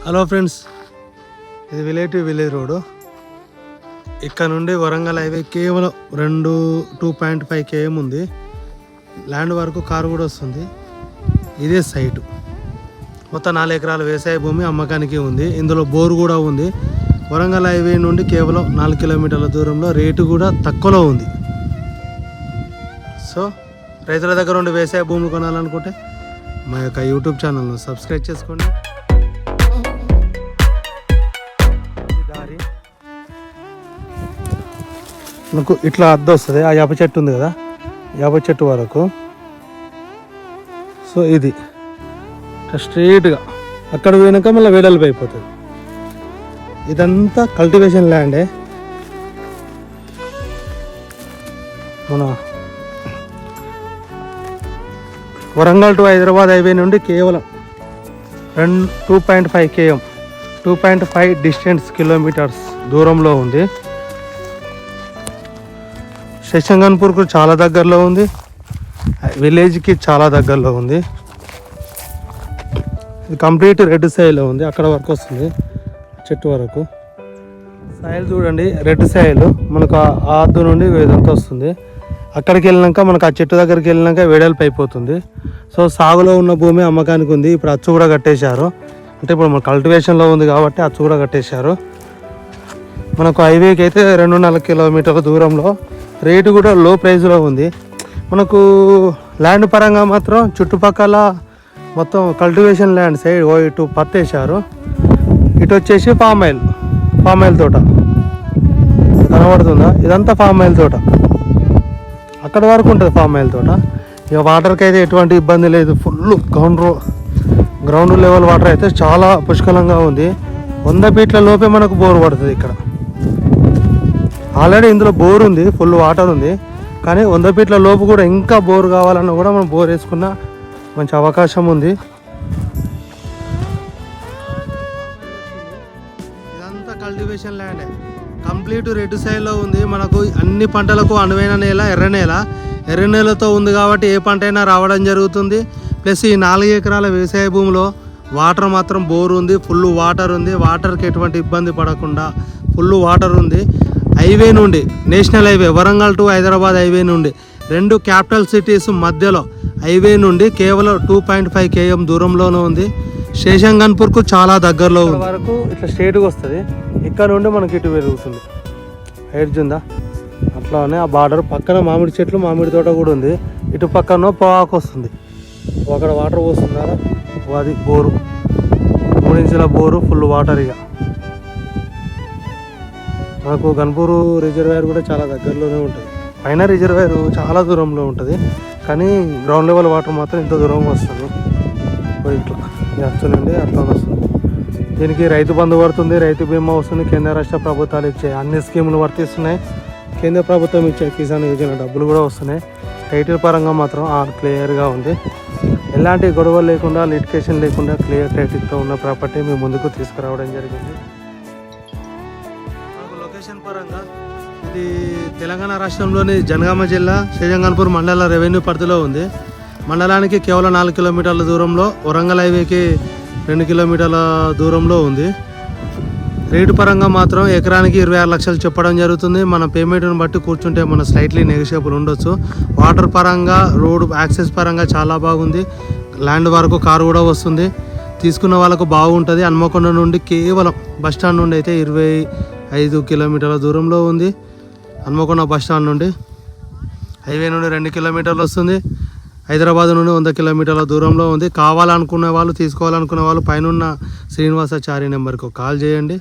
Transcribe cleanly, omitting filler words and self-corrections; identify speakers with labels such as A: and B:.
A: Hello friends, ఇది village road. ఇక్కడ నుండి వరంగల్ హైవే కేవలం 2.5 km ఉంది. ల్యాండ్ వరకు కారు కూడా వస్తుంది. ఇదే సైటు. మొత్తం 4 ఎకరాల వ్యవసాయ భూమి అమ్మకానికి ఉంది. ఇందులో బోరు కూడా ఉంది. వరంగల్ హైవే నుండి కేవలం 4 కిలోమీటర్ల దూరంలో, రేటు కూడా తక్కువలో ఉంది. సో రైతుల దగ్గర ఉండి వ్యవసాయ భూములు కొనాలనుకుంటే మా యొక్క యూట్యూబ్ ఛానల్ను సబ్స్క్రైబ్ చేసుకోండి. మనకు ఇట్లా అద్దె వస్తుంది. ఆ యాప చెట్టు ఉంది కదా, యాప చెట్టు వరకు. సో ఇది స్ట్రైట్గా అక్కడ పోయినాక మళ్ళీ వెడల్పు అయిపోతుంది. ఇదంతా కల్టివేషన్ ల్యాండే. మన వరంగల్ టు హైదరాబాద్ హైవే నుండి కేవలం 2.5 km 2.5 డిస్టెన్స్ కిలోమీటర్స్ దూరంలో ఉంది. శేషంగన్పూర్కు చాలా దగ్గరలో ఉంది. విలేజ్కి చాలా దగ్గరలో ఉంది. ఇది కంప్లీట్ రెడ్ సాయిల్లో ఉంది. అక్కడ వరకు వస్తుంది, చెట్టు వరకు. సాయిల్ చూడండి, రెడ్ సాయిల్. మనకు ఆ అద్దు నుండి ఇదంతా వస్తుంది. అక్కడికి వెళ్ళినాక మనకు ఆ చెట్టు దగ్గరికి వెళ్ళినాక వెడల్పు అయిపోతుంది. సో సాగులో ఉన్న భూమి అమ్మకానికి ఉంది. ఇప్పుడు అచ్చు కూడా కట్టేశారు. అంటే ఇప్పుడు మన కల్టివేషన్లో ఉంది కాబట్టి అచ్చు కూడా కట్టేశారు. మనకు హైవేకి అయితే 2.5 కిలోమీటర్ల దూరంలో, రేటు కూడా లో ప్రైస్లో ఉంది. మనకు ల్యాండ్ పరంగా మాత్రం చుట్టుపక్కల మొత్తం కల్టివేషన్ ల్యాండ్ సైడ్ ఇటు పత్తేశారు. ఇటు వచ్చేసి పామ్ ఆయిల్ తోట కనబడుతుందా? ఇదంతా పామ్ ఆయిల్ తోట. అక్కడ వరకు ఉంటుంది పామ్ ఆయిల్ తోట. ఇక వాటర్కి అయితే ఎటువంటి ఇబ్బంది లేదు. ఫుల్ గ్రౌండ్ లెవెల్ వాటర్ అయితే చాలా పుష్కలంగా ఉంది. 100 ఫీట్ల లోపే మనకు బోర్ పడుతుంది ఇక్కడ. ఆల్రెడీ ఇందులో బోర్ ఉంది, ఫుల్ వాటర్ ఉంది. కానీ 100 ఫీట్ల లోపు కూడా ఇంకా బోర్ కావాలన్నా కూడా మనం బోర్ వేసుకున్న మంచి అవకాశం ఉంది. ఇదంతా కల్టివేషన్ ల్యాండ్, కంప్లీట్ రెడ్ సైడ్లో ఉంది. మనకు అన్ని పంటలకు అనువైన నేల ఎర్ర నేలతో ఉంది కాబట్టి ఏ పంట అయినా రావడం జరుగుతుంది. ప్లస్ ఈ 4 ఎకరాల వ్యవసాయ భూమిలో వాటర్ మాత్రం బోర్ ఉంది, ఫుల్ వాటర్ ఉంది. వాటర్కి ఎటువంటి ఇబ్బంది పడకుండా ఫుల్ వాటర్ ఉంది. హైవే నుండి, national highway Warangal to Hyderabad highway నుండి, 2 క్యాపిటల్ సిటీస్ మధ్యలో హైవే నుండి కేవలం 2.5 km దూరంలోనే ఉంది. శేషంగన్పూర్కు చాలా దగ్గరలో ఉంది. వరకు ఇట్లా స్ట్రేట్గా వస్తుంది. ఇక్కడ నుండి మనకి ఇటు పెరుగుతుంది. హైట్ ఉందా? అట్లానే ఆ బార్డర్ పక్కన మామిడి చెట్లు, మామిడి తోట కూడా ఉంది. ఇటు పక్కన పొగాకు వస్తుంది. అక్కడ వాటర్ పోస్తున్నారా? అది బోరు, 3 ఇంచుల బోరు, ఫుల్ వాటర్. ఇక మనకు గన్పూరు రిజర్వాయర్ కూడా చాలా దగ్గరలోనే ఉంటుంది. పైన రిజర్వాయర్ చాలా దూరంలో ఉంటుంది, కానీ గ్రౌండ్ లెవెల్ వాటర్ మాత్రం ఇంత దూరం వస్తుంది. ఇట్లా నుండి అట్లా వస్తుంది. దీనికి రైతు బంధు పడుతుంది, రైతు బీమా వస్తుంది. కేంద్ర రాష్ట్ర ప్రభుత్వాలు ఇచ్చే అన్ని స్కీములు వర్తిస్తున్నాయి. కేంద్ర ప్రభుత్వం ఇచ్చే కిసాన్ యోజన డబ్బులు కూడా వస్తున్నాయి. టైటిల్ పరంగా మాత్రం క్లియర్గా ఉంది. ఎలాంటి గొడవలు లేకుండా, లిటికేషన్ లేకుండా క్లియర్ టైటిల్తో ఉన్న ప్రాపర్టీ మీ ముందుకు తీసుకురావడం జరిగింది. లొకేషన్ పరంగా ఇది తెలంగాణ రాష్ట్రంలోని జనగామ జిల్లా శేషంగన్పూర్ మండల రెవెన్యూ పరిధిలో ఉంది. మండలానికి కేవలం 4 కిలోమీటర్ల దూరంలో, వరంగల్ హైవేకి 2 కిలోమీటర్ల దూరంలో ఉంది. రేటు పరంగా మాత్రం ఎకరానికి 26 లక్షలు చెప్పడం జరుగుతుంది. మన పేమెంట్ని బట్టి కూర్చుంటే మన స్లైట్లీ నెగోషియబుల్ ఉండొచ్చు. వాటర్ పరంగా, రోడ్ యాక్సెస్ పరంగా చాలా బాగుంది. ల్యాండ్ వరకు కారు కూడా వస్తుంది. తీసుకున్న వాళ్ళకు బాగుంటుంది. హన్మకొండ నుండి కేవలం బస్టాండ్ నుండి అయితే 25 కిలోమీటర్ల దూరంలో ఉంది. హన్మకొండ బస్టాండ్ నుండి హైవే నుండి 2 కిలోమీటర్లు వస్తుంది. హైదరాబాద్ నుండి 100 కిలోమీటర్ల దూరంలో ఉంది. కావాలనుకునే వాళ్ళు, తీసుకోవాలనుకునే వాళ్ళు పైన శ్రీనివాసాచారి నెంబర్కు కాల్ చేయండి.